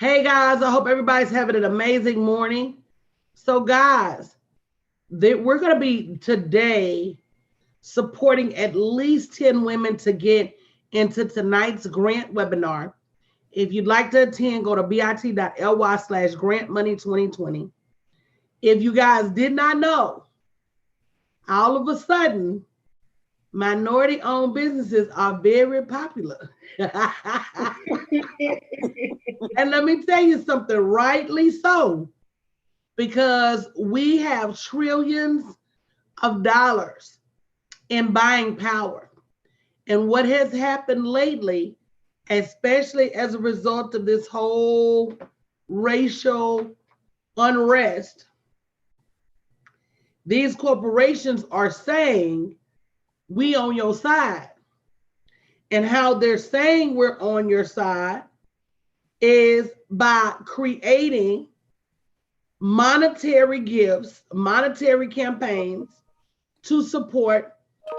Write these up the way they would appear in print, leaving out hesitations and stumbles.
Hey guys, I hope everybody's having an amazing morning. So guys, we're going to be today supporting at least 10 women to get into tonight's grant webinar. If you'd like to attend, go to bit.ly/grantmoney2020. If you guys did not know, all of a sudden, minority-owned businesses are very popular. And let me tell you something, rightly so, because we have trillions of dollars in buying power. And what has happened lately, especially as a result of this whole racial unrest, these corporations are saying, we on your side. And how they're saying we're on your side is by creating monetary gifts, monetary campaigns to support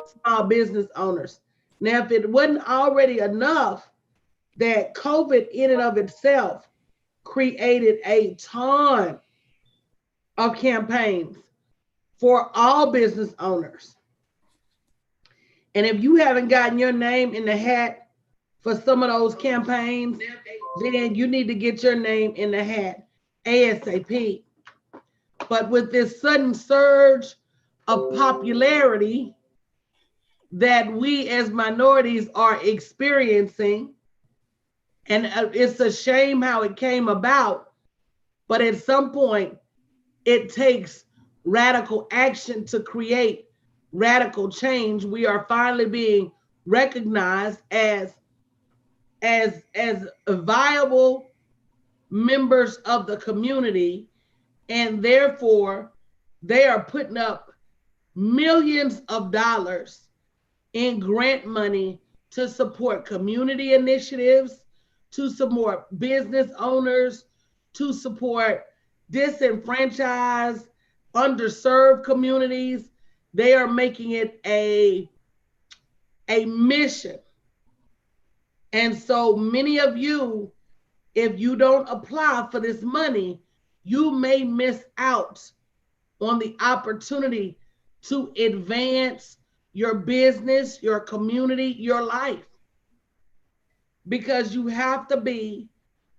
small business owners. Now, if it wasn't already enough that COVID in and of itself created a ton of campaigns for all business owners. And if you haven't gotten your name in the hat for some of those campaigns, then you need to get your name in the hat ASAP. But with this sudden surge of popularity that we as minorities are experiencing, and it's a shame how it came about, but at some point, it takes radical action to create radical change. We are finally being recognized as viable members of the community, and therefore they are putting up millions of dollars in grant money to support community initiatives, to support business owners, to support disenfranchised, underserved communities. They are making it a mission. And so many of you, if you don't apply for this money, you may miss out on the opportunity to advance your business, your community, your life, because you have to be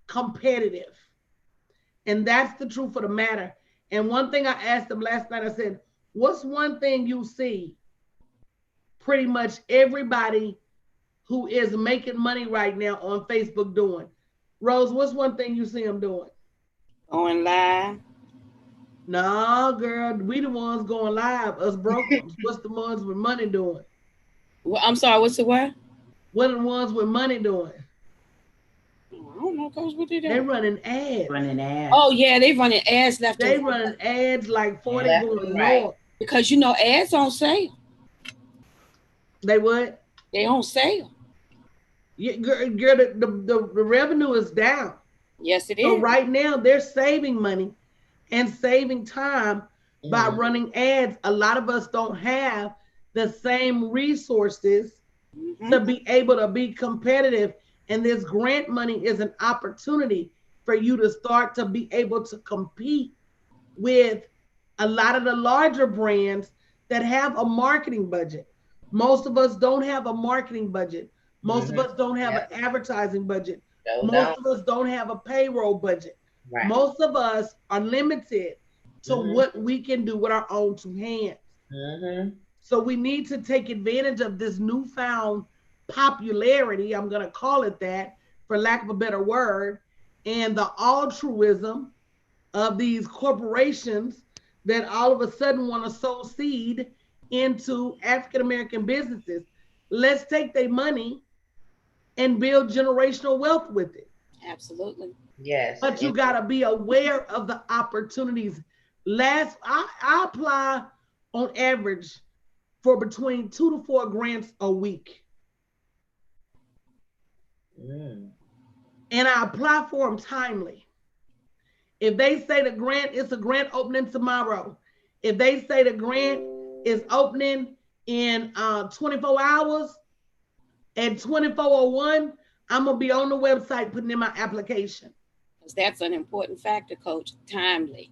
competitive. And that's the truth of the matter. And one thing I asked them last night, I said, what's one thing you see pretty much everybody who is making money right now on Facebook doing? Rose, what's one thing you see them doing? Going live. Nah, girl, we the ones going live, us brokers. What's the ones with money doing? Well, I'm sorry, what's the what? What are the ones with money doing? I don't know, Coach, what they doing? They running ads. Oh, yeah, they running ads left They and right. running ads like 40 Left going and right. north. Because, you know, ads on sale. They what? They on sale. Yeah, girl, the revenue is down. Yes, it is. So right now they're saving money and saving time by running ads. A lot of us don't have the same resources to be able to be competitive. And this grant money is an opportunity for you to start to be able to compete with a lot of the larger brands that have a marketing budget. Most of us don't have a marketing budget. Most of us don't have an advertising budget. Most of us don't have a payroll budget. Right. Most of us are limited to what we can do with our own two hands. So we need to take advantage of this newfound popularity, I'm going to call it that for lack of a better word, and the altruism of these corporations that all of a sudden want to sow seed into African American businesses. Let's take their money and build generational wealth with it. Absolutely. Yes. But you got to be aware of the opportunities. I apply on average for between 2 to 4 grants a week. And I apply for them timely. If they say the grant is a grant opening tomorrow, if they say the grant is opening in 24 hours, at 24:01, I'm going to be on the website putting in my application. That's an important factor, Coach. Timely.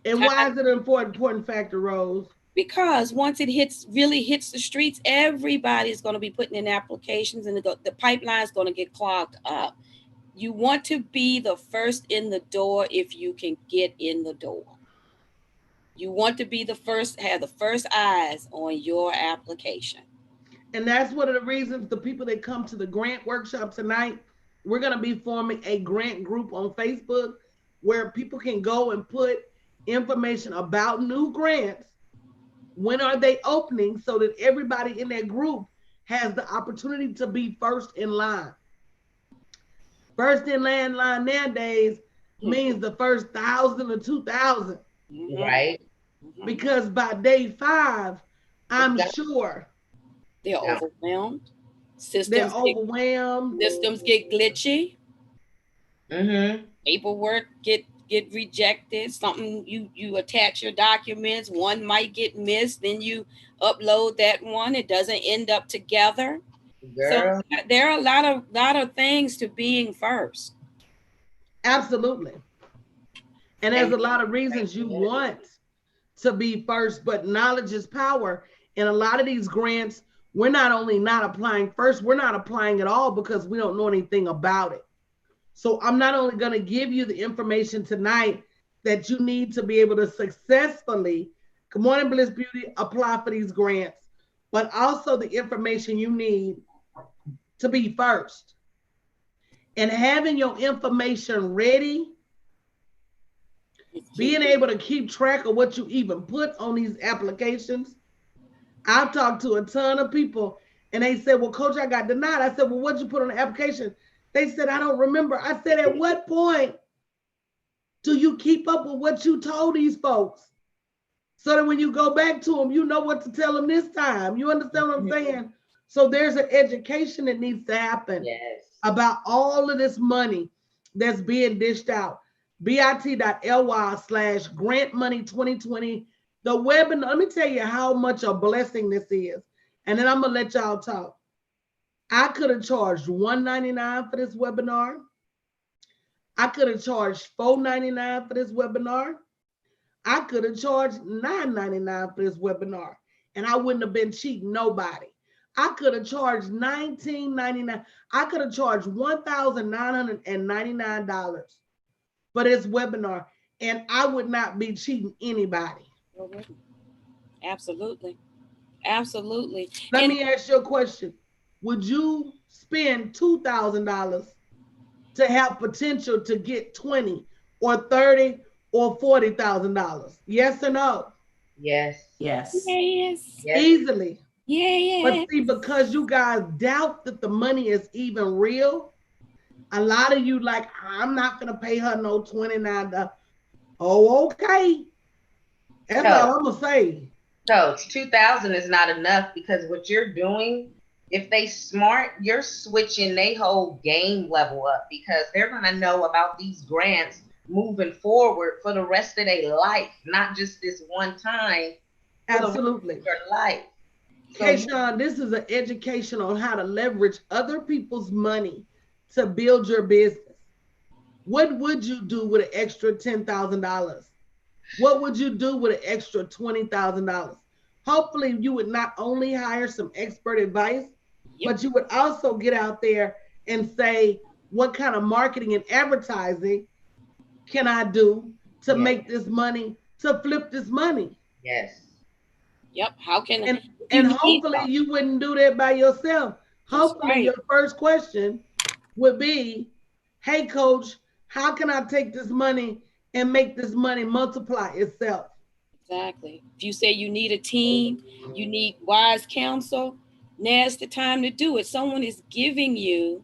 And why is it an important factor, Rose? Because once it really hits the streets, everybody's going to be putting in applications, and the pipeline is going to get clogged up. You want to be the first in the door if you can get in the door. You want to be the first, have the first eyes on your application. And that's one of the reasons the people that come to the grant workshop tonight, we're going to be forming a grant group on Facebook where people can go and put information about new grants. When are they opening, so that everybody in that group has the opportunity to be first in line. First in line nowadays means the first 1,000 or 2,000. Right. Because by day 5, I'm sure they're overwhelmed. They're overwhelmed. Systems get glitchy. Paperwork get rejected. Something you attach your documents, one might get missed, then you upload that one, it doesn't end up together. Girl. So there are a lot of things to being first. Absolutely. And there's a lot of reasons you want to be first, but knowledge is power. And a lot of these grants, we're not only not applying first, we're not applying at all because we don't know anything about it. So I'm not only going to give you the information tonight that you need to be able to successfully, good morning, Bliss Beauty, apply for these grants, but also the information you need to be first. And having your information ready, being able to keep track of what you even put on these applications. I've talked to a ton of people and they said, well, Coach, I got denied. I said, well, what'd you put on the application? They said, I don't remember. I said, at what point do you keep up with what you told these folks? So that when you go back to them, you know what to tell them this time. You understand what I'm saying? So there's an education that needs to happen about all of this money that's being dished out. bit.ly/grantmoney2020. The webinar, let me tell you how much a blessing this is. And then I'm going to let y'all talk. I could have charged $199 for this webinar. I could have charged $499 for this webinar. I could have charged $999 for this webinar, and I wouldn't have been cheating nobody. I could have charged $19.99. I could have charged $1,999 for this webinar, and I would not be cheating anybody. Absolutely. Absolutely. Let me ask you a question. Would you spend $2,000 to have potential to get $20,000 or $30,000 or $40,000? Yes or no? Yes. Yes. Yes. Easily. Yeah. But see, because you guys doubt that the money is even real, a lot of you like, I'm not gonna pay her no $29. Oh, okay. That's all I'm gonna say. So 2,000 is not enough, because what you're doing, if they smart, you're switching their whole game level up, because they're gonna know about these grants moving forward for the rest of their life, not just this one time. Absolutely. Your life. Okay, Sean, this is an education on how to leverage other people's money to build your business. What would you do with an extra $10,000? What would you do with an extra $20,000? Hopefully you would not only hire some expert advice, but you would also get out there and say, what kind of marketing and advertising can I do to make this money, to flip this money? Yes. Yep. How can and hopefully you wouldn't do that by yourself. Hopefully your first question would be, hey, Coach, how can I take this money and make this money multiply itself? Exactly. If you say you need a team, you need wise counsel, now's the time to do it. Someone is giving you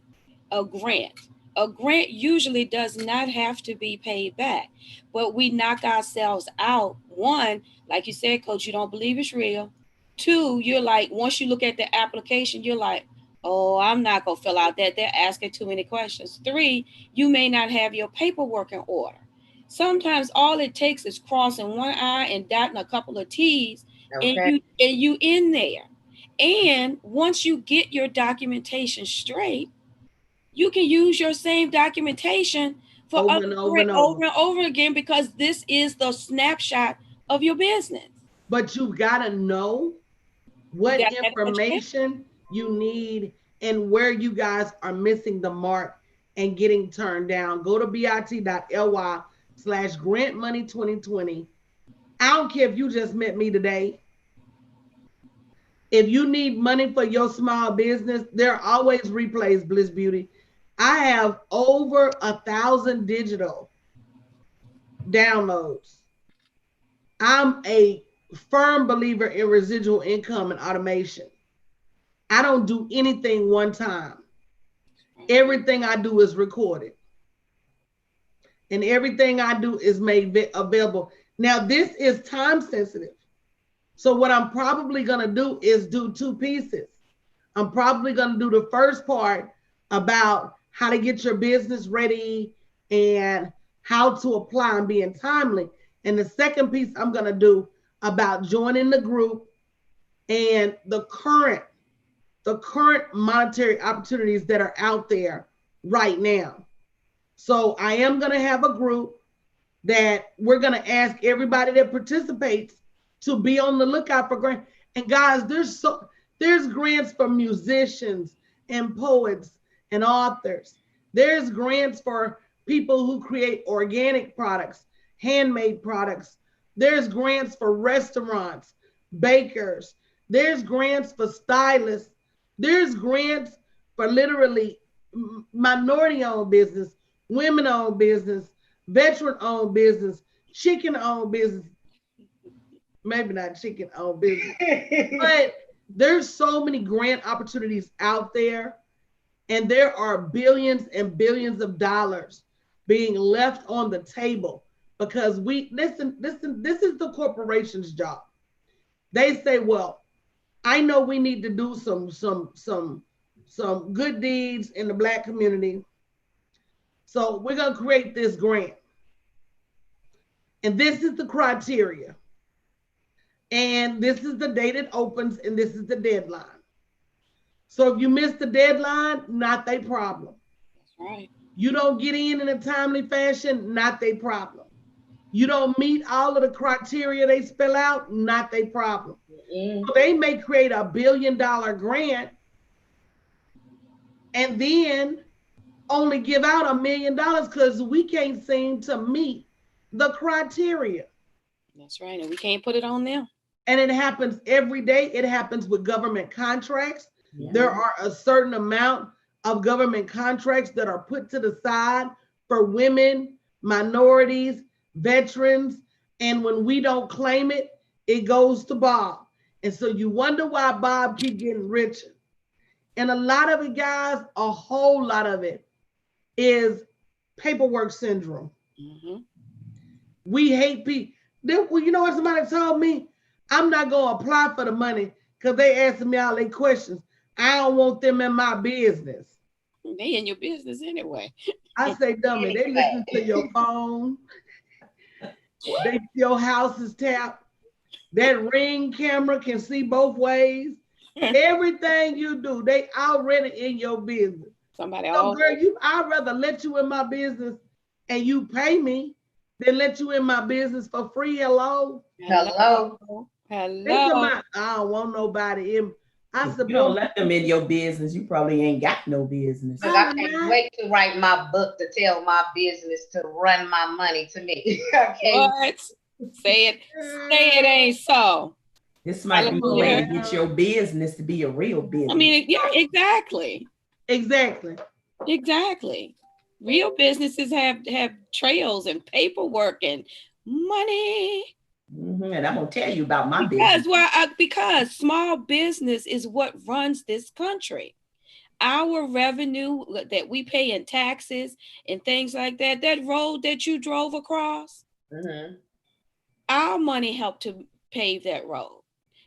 a grant. A grant usually does not have to be paid back, but we knock ourselves out. One, like you said, Coach, you don't believe it's real. Two, you're like, once you look at the application, you're like, oh, I'm not going to fill out that. They're asking too many questions. Three, you may not have your paperwork in order. Sometimes all it takes is crossing one I and dotting a couple of T's, and you in there. And once you get your documentation straight, you can use your same documentation for over and over and over and over again, because this is the snapshot of your business. But you gotta know what You gotta have information you need and where you guys are missing the mark and getting turned down. Go to bit.ly/grantmoney2020. I don't care if you just met me today. If you need money for your small business, there are always replays, Bliss Beauty. I have over 1,000 digital downloads. I'm a firm believer in residual income and automation. I don't do anything one time. Everything I do is recorded. And everything I do is made available. Now, this is time sensitive. So what I'm probably going to do is do 2 pieces. I'm probably going to do the first part about how to get your business ready and how to apply and being timely. And the second piece I'm going to do about joining the group and the current monetary opportunities that are out there right now. So I am going to have a group that we're going to ask everybody that participates to be on the lookout for grants. And guys, there's grants for musicians and poets and authors. There's grants for people who create organic products, handmade products. There's grants for restaurants, bakers. There's grants for stylists. There's grants for literally minority-owned business, women-owned business, veteran-owned business, chicken-owned business. Maybe not chicken-owned business, but there's so many grant opportunities out there, and there are billions and billions of dollars being left on the table because this is the corporation's job. They say, well, I know we need to do some good deeds in the Black community. So we're going to create this grant. And this is the criteria. And this is the date it opens, and this is the deadline. So if you miss the deadline, not their problem. That's right. You don't get in a timely fashion, not their problem. You don't meet all of the criteria they spell out, not their problem. So they may create $1 billion grant and then only give out $1 million because we can't seem to meet the criteria. That's right. And we can't put it on them. And it happens every day. It happens with government contracts. Yeah. There are a certain amount of government contracts that are put to the side for women, minorities, veterans. And when we don't claim it, it goes to Bob. And so you wonder why Bob keep getting richer. And a lot of it, guys, a whole lot of it is paperwork syndrome. Mm-hmm. We hate people. Well, you know what somebody told me? I'm not going to apply for the money because they asking me all their questions. I don't want them in my business. They in your business anyway. I say, dummy, they listen to your phone. Your house is tapped. That Ring camera can see both ways. Everything you do, they already in your business. Somebody so girl, I'd rather let you in my business and you pay me than let you in my business for free. Hello. I don't want nobody in. If you don't let them in your business, you probably ain't got no business. I can't wait to write my book to tell my business to run my money to me. Okay. What? Say it ain't so. This might be the way to get your business to be a real business. I mean, yeah, exactly. Real businesses have trails and paperwork and money. Mm-hmm. And I'm gonna tell you about my business. Because small business is what runs this country. Our revenue that we pay in taxes and things like that, that road that you drove across, mm-hmm. Our money helped to pave that road.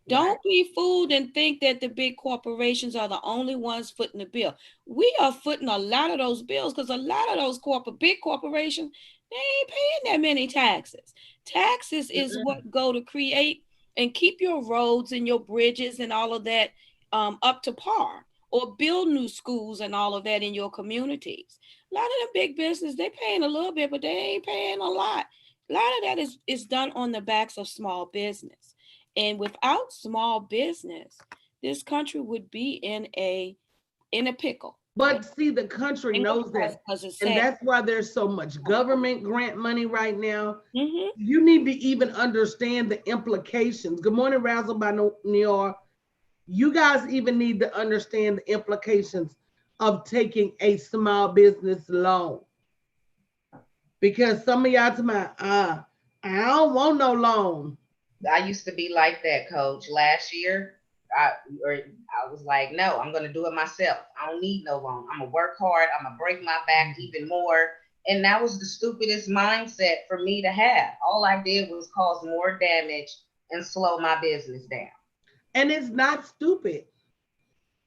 Don't be fooled and think that the big corporations are the only ones footing the bill. We are footing a lot of those bills because a lot of those big corporations, they ain't paying that many taxes. Taxes is what go to create and keep your roads and your bridges and all of that up to par, or build new schools and all of that in your communities. A lot of them big business, they paying a little bit, but they ain't paying a lot. A lot of that is done on the backs of small business. And without small business, this country would be in a pickle. But see, the country knows that. And that's why there's so much government grant money right now. Mm-hmm. You need to even understand the implications. Good morning, Razzle by New York. You guys even need to understand the implications of taking a small business loan. Because some of y'all tonight, I don't want no loan. I used to be like that, Coach. Last year, I was like, no, I'm gonna do it myself. I don't need no loan. I'm gonna work hard. I'm gonna break my back even more. And that was the stupidest mindset for me to have. All I did was cause more damage and slow my business down. And it's not stupid.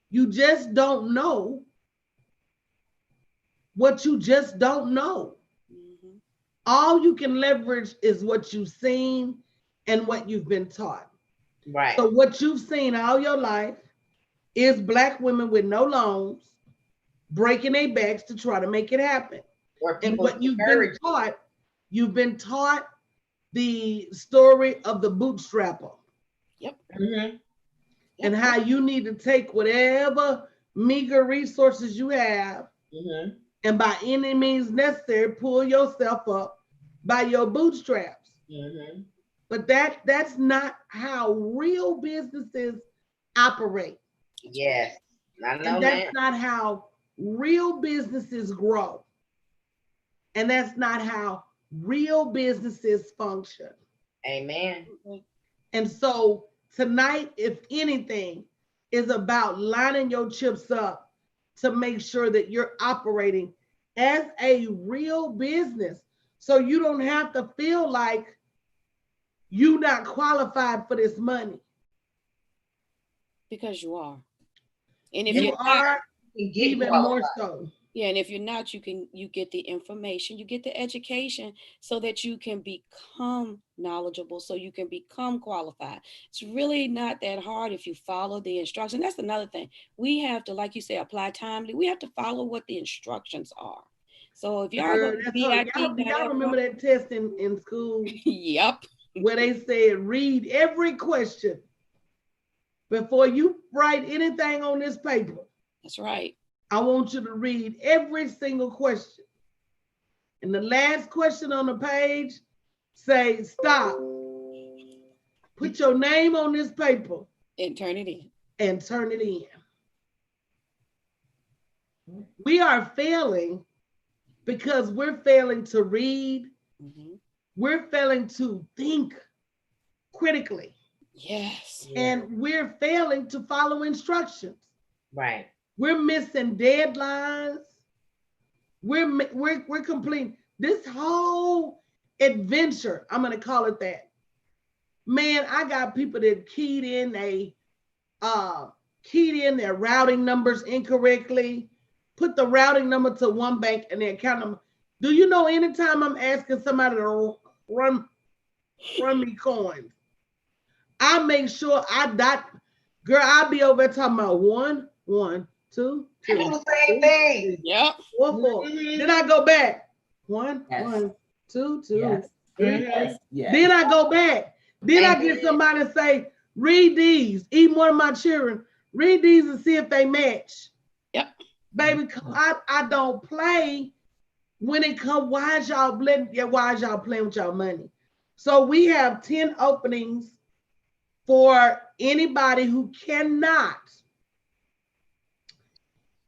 You just don't know what you just don't know. Mm-hmm. All you can leverage is what you've seen and what you've been taught. Right. So what you've seen all your life is Black women with no loans breaking their backs to try to make it happen. And what you've been taught the story of the bootstrapper. Yep. Mm-hmm. And how you need to take whatever meager resources you have, mm-hmm, and by any means necessary, pull yourself up by your bootstraps. Mm-hmm. But that's not how real businesses operate. Yes, I know. And that's not how real businesses grow. And that's not how real businesses function. Amen. And so tonight, if anything, is about lining your chips up to make sure that you're operating as a real business. So you don't have to feel like you're not qualified for this money. Because you are. And if you are, even more so. Yeah, and if you're not, you get the information, you get the education so that you can become knowledgeable, so you can become qualified. It's really not that hard if you follow the instructions. That's another thing. We have to, like you say, apply timely. We have to follow what the instructions are. So if y'all go to BIP, y'all remember that test in school? Yep. Where they said, read every question before you write anything on this paper. That's right. I want you to read every single question. And the last question on the page, say, stop. Put your name on this paper. And turn it in. And turn it in. We are failing because we're failing to read. Mm-hmm. We're failing to think critically. Yes. And we're failing to follow instructions. Right. We're missing deadlines. We're completing this whole adventure. I'm gonna call it that. Man, I got people that keyed in their routing numbers incorrectly, put the routing number to one bank and their account number. Do you know anytime I'm asking somebody to run me coins, I make sure I'll be over there talking about 1, 1, 2, 2. The same thing. Yep. 4, 4. Mm-hmm. Then I go back. 1, yes. 1, 2, 2. Yes. 3. Yes. Yes. Then I go back. Then I get somebody to say, read these. Even one of my children, read these and see if they match. Yep. Baby, I don't play when it comes. Why is y'all playing with y'all money? So we have 10 openings for anybody who cannot.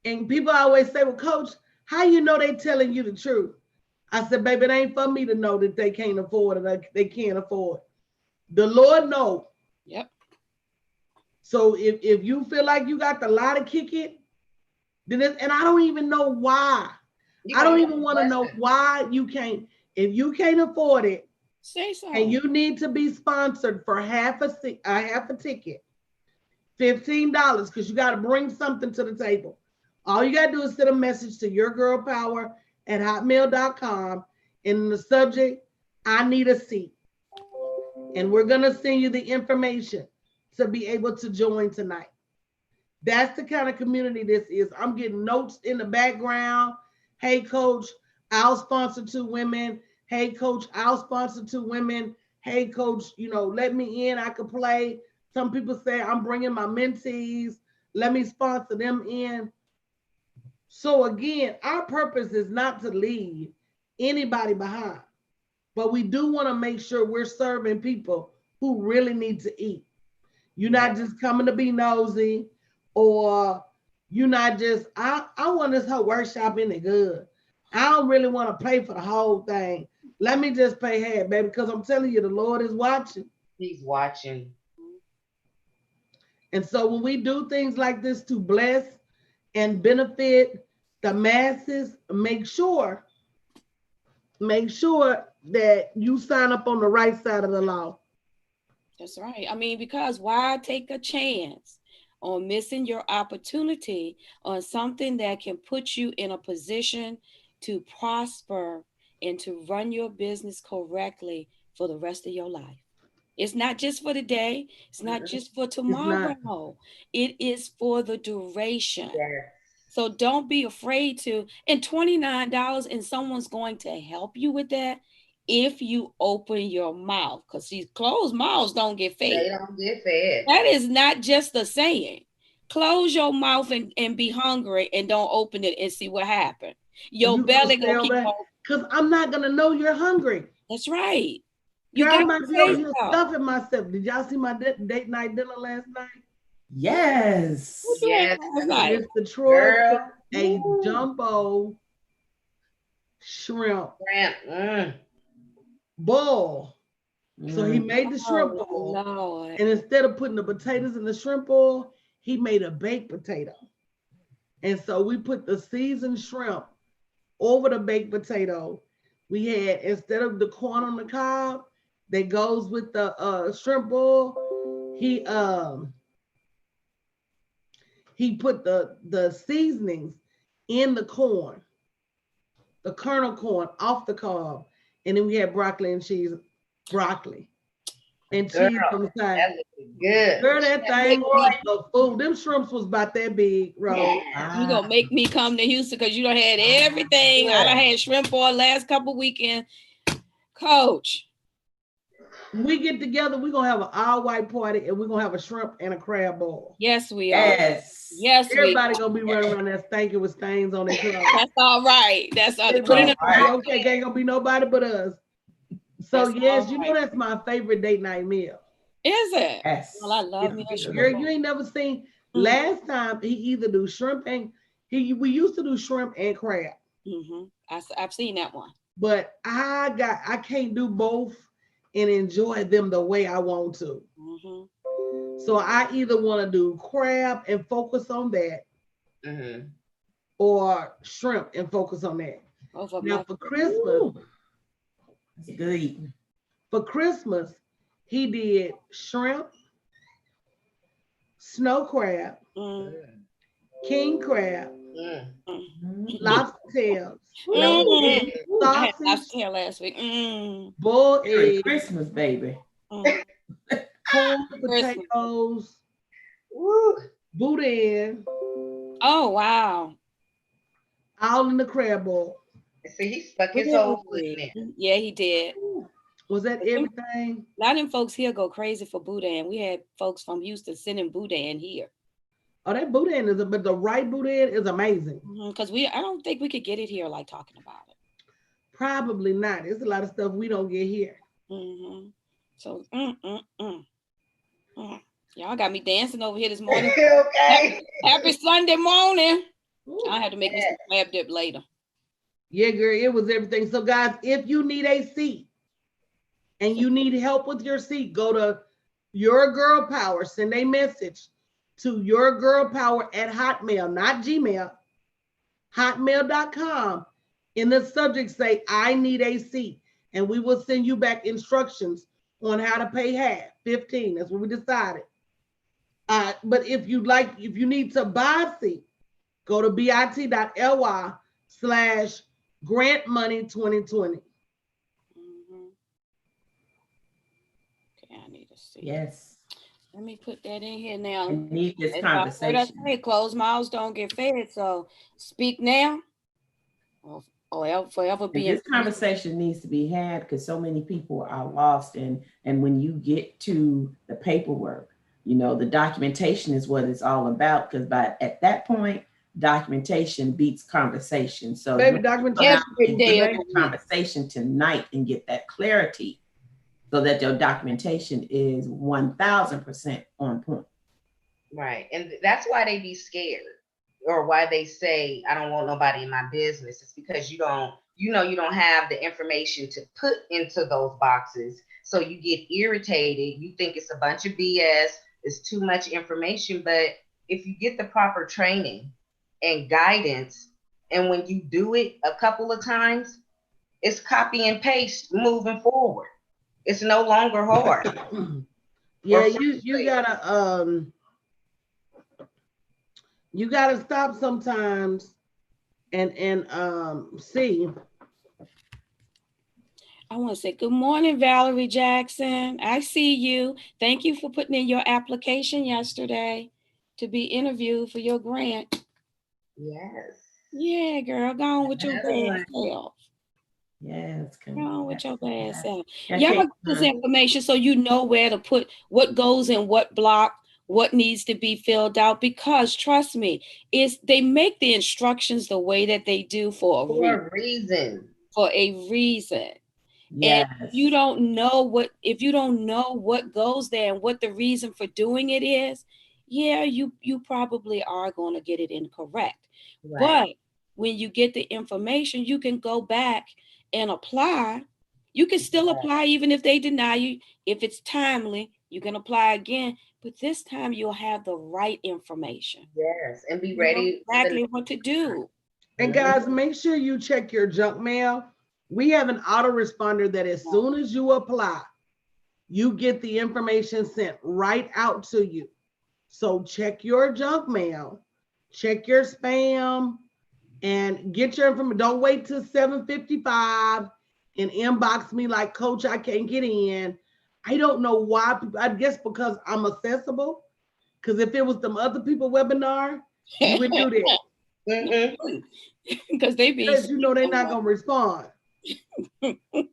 And people always say, well, Coach, how you know they telling you the truth? I said, baby, it ain't for me to know that they can't afford it. They can't afford. The Lord knows. Yep. So if you feel like you got the lot to kick it, then and I don't even know why. I don't even want to know why you can't. If you can't afford it, say so. And you need to be sponsored for half a ticket, $15, because you got to bring something to the table. All you got to do is send a message to yourgirlpower@hotmail.com. In the subject, I need a seat. And we're going to send you the information to be able to join tonight. That's the kind of community this is. I'm getting notes in the background. Hey, coach, I'll sponsor 2 women. Hey, coach, I'll sponsor 2 women. Hey, coach, let me in. I could play. Some people say I'm bringing my mentees. Let me sponsor them in. So again, our purpose is not to leave anybody behind, but we do want to make sure we're serving people who really need to eat. You're not just coming to be nosy, or you're not just, I want this whole workshop in it good. I don't really want to pay for the whole thing. Let me just pay half, baby, because I'm telling you, the Lord is watching. He's watching. And so when we do things like this to bless and benefit the masses, make sure that you sign up on the right side of the law. That's right. I mean, because why take a chance on missing your opportunity on something that can put you in a position to prosper and to run your business correctly for the rest of your life? It's not just for the day. It's not just for tomorrow. It is for the duration. Yes. So don't be afraid to, and $29, and someone's going to help you with that if you open your mouth, because these closed mouths don't get fed. They don't get fed. That is not just a saying. Close your mouth and be hungry and don't open it and see what happens. Your belly gonna keep on. Because I'm not gonna know you're hungry. That's right. You got might be over here stuffing myself. Did y'all see my date night dinner last night? Yes. Yes. It's the Troy a jumbo shrimp bowl. So he made the shrimp bowl. Lord. And instead of putting the potatoes in the shrimp bowl, he made a baked potato. And so we put the seasoned shrimp over the baked potato. We had, instead of the corn on the cob that goes with the shrimp bowl, he put the seasonings in the corn, the kernel corn off the cob, and then we had broccoli and cheese on the side. That looks good. Girl, that thing was the food. Them shrimps was about that big, Rose. You gonna make me come to Houston because you done had everything. I done had shrimp for the last couple weekends. Coach. When we get together, we're gonna have an all-white party, and we're gonna have a shrimp and a crab bowl. Yes, we are. Yes, everybody gonna be running around there stinking with stains on their clothes. That's all right. That's all right. Okay, ain't gonna be nobody but us. So that's yes, you know that's my favorite date night meal. Is it? Yes. Well, I love me a shrimp. Girl, you ain't never seen. Last time he either do shrimp and we used to do shrimp and crab. I've seen that one. But I can't do both and enjoy them the way I want to. So I either want to do crab and focus on that, or shrimp and focus on that. Now for Christmas, that's good eating. For Christmas, he did shrimp, snow crab, king crab, lobster tails, sausage, lobster tail last week, bull egg, Christmas, baby, corn, potatoes, boudin. Oh wow! All in the crab bowl. See, he stuck his whole foot in there. Yeah, he did. Was that everything? A lot of them folks here go crazy for boudin. We had folks from Houston sending boudin here. Oh, that boudin but the right boudin is amazing. Because I don't think we could get it here like talking about it. Probably not. There's a lot of stuff we don't get here. So, y'all got me dancing over here this morning. Okay. Happy Sunday morning. I have to make me some crab dip later. Yeah, girl, it was everything. So, guys, if you need a seat and you need help with your seat, go to Your Girl Power. Send a message to Your Girl Power at Hotmail, not Gmail, hotmail.com. In the subject, say, I need a seat. And we will send you back instructions on how to pay half, 15. That's what we decided. But if you need to buy a seat, go to bit.ly/grantmoney2020. Okay, I need to see. Yes. Let me put that in here now. I need this conversation. Closed mouths don't get fed. So speak now. or forever And being. this conversation needs to be had because so many people are lost. And when you get to the paperwork, you know, the documentation is what it's all about. Because at that point, documentation beats conversation. So Baby, you documentation. Every day of get the that week. conversation tonight and get that clarity so that your documentation is 1000% on point. Right. And that's why they be scared, or why they say, I don't want nobody in my business. It's because you don't have the information to put into those boxes. So you get irritated. You think it's a bunch of BS. It's too much information. But if you get the proper training and guidance, and when you do it a couple of times, it's copy and paste moving forward. It's no longer hard. Yeah, you gotta stop sometimes and see. I want to say good morning, Valerie Jackson. I see you. Thank you for putting in your application yesterday to be interviewed for your grant. Yes. Yeah, girl, go on with your bad self. Yes. Go on with your bad self. Yeah, Y'all okay. get this information so you know where to put what goes in what block, what needs to be filled out. Because trust me, they make the instructions the way that they do for a reason. For a reason. Yes. And if you don't know what goes there and what the reason for doing it is, yeah, you probably are going to get it incorrect. Right. But when you get the information, you can go back and apply. You can still apply even if they deny you. If it's timely, you can apply again. But this time you'll have the right information. Yes, and be ready. Exactly what to do. And guys, make sure you check your junk mail. We have an autoresponder that as soon as you apply, you get the information sent right out to you. So check your junk mail, check your spam, and get your information. Don't wait till 7:55 and inbox me like, Coach, I can't get in. I don't know why people, I guess because I'm accessible. Because if it was them other people webinar, you would do that. Because they're not gonna respond.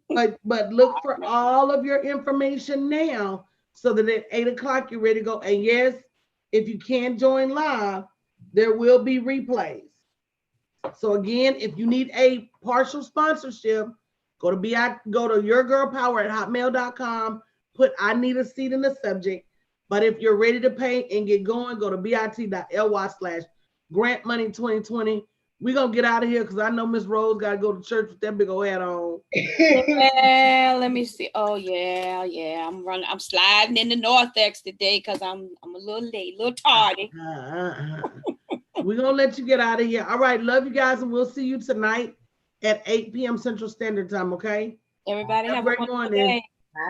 but look for all of your information now so that at 8 o'clock you're ready to go. And yes, if you can't join live, there will be replays. So again, if you need a partial sponsorship, go to yourgirlpower@hotmail.com, put I need a seat in the subject. But if you're ready to pay and get going, go to bit.ly/grantmoney2020. We're going to get out of here because I know Miss Rose got to go to church with that big old hat on. Yeah, let me see. Oh, yeah. I'm sliding in the Northex today because I'm a little late, a little tardy. We're going to let you get out of here. All right. Love you guys, and we'll see you tonight at 8 p.m. Central Standard Time, okay? Everybody have a great morning.